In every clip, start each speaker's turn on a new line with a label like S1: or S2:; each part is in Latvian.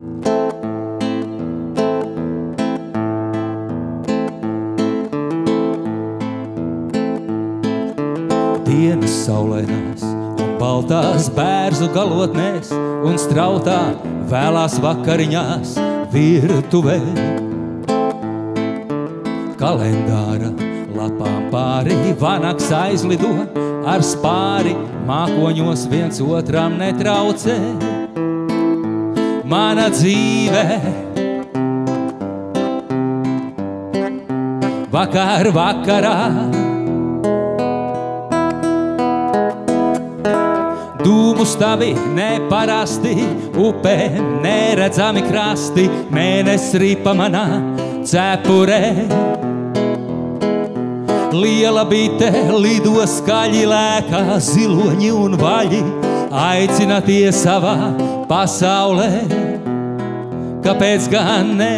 S1: Dienas saulainās un baltās bērzu galotnēs un strautā vēlās vakariņās virtuvē. Kalendāra lapām pāri vanaks aizlido, ar spāri mākoņos viens otram netraucē. Mana dzīve vakar vakarā dūmu stabi neparasti, upē neredzami krasti, mēnesis ripa manā cepurē. Liela bite lido skaļi lēkā, ziloņi un vaļi aicina tie savā pasaulē. Kāpēc gan ne?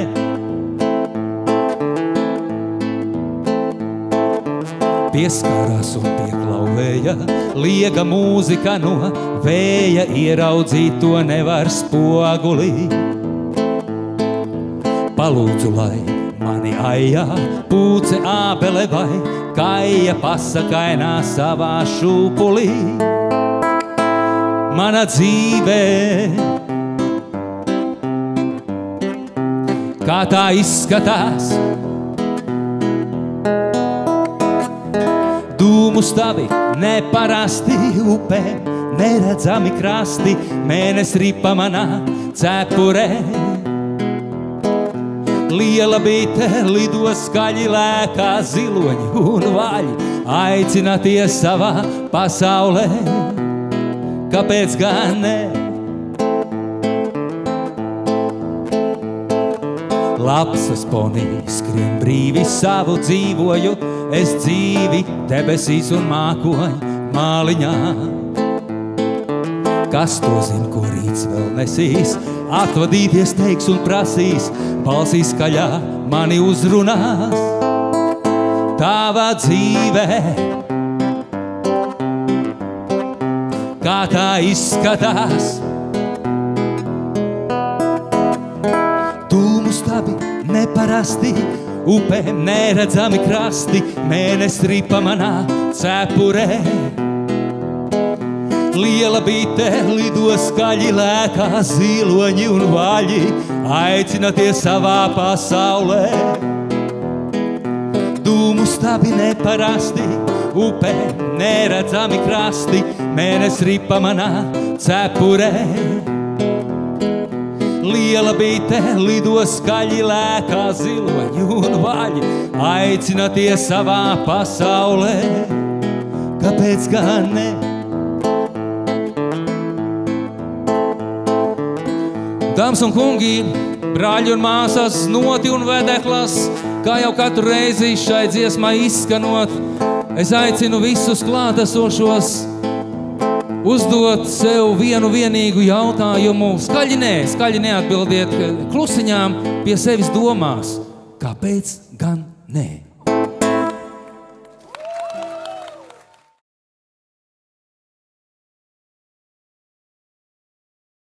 S1: Pieskarās un pieklauvēja liega mūzika no vēja, ieraudzīt to nevar spogulī. Palūdzu, lai mani aijā pūce ābele vai kaija pasakainā savā šūpulī. Mana dzīve, kā tā izskatās, dūmu stabi neparasti, upē neredzami krasti, mēnesis ripa manā cepurē. Liela bite lido skaļi lēkā, ziloņi un vaļi aicina tie savā pasaulē. Kāpēc gan ne? Lapsas ponī skrien brīvi savu dzīvoju, es dzīvi debesīs un mākoņu māliņā. Kas to zin, ko rīts vēl nesīs, atvadīties teiks un prasīs, balsī skaļā mani uzrunās. Tava dzīve, kā tā izskatās, dūmu stabi neparasti, upē neredzami krasti, mēnesis ripa manā cepurē. Liela bite lido skaļi lēkā, ziloņi un vaļi aicina tie savā pasaulē. Dūmu stabi neparasti, upē neredzami krasti, mēnesis ripa manā cepurē. Liela bite lido skaļi lēkā, ziloņi un vaļi aicina tie savā pasaulē. Kāpēc gan ne? Dāmas un kungi, brāļi un māsas, noti un vedeklas, kā jau katru reizi šai dziesmai izskanot, es aicinu visus klātesošos uzdot sev vienu vienīgu jautājumu. Skaļi neatbildiet, klusiņām pie sevis domās. Kāpēc gan ne?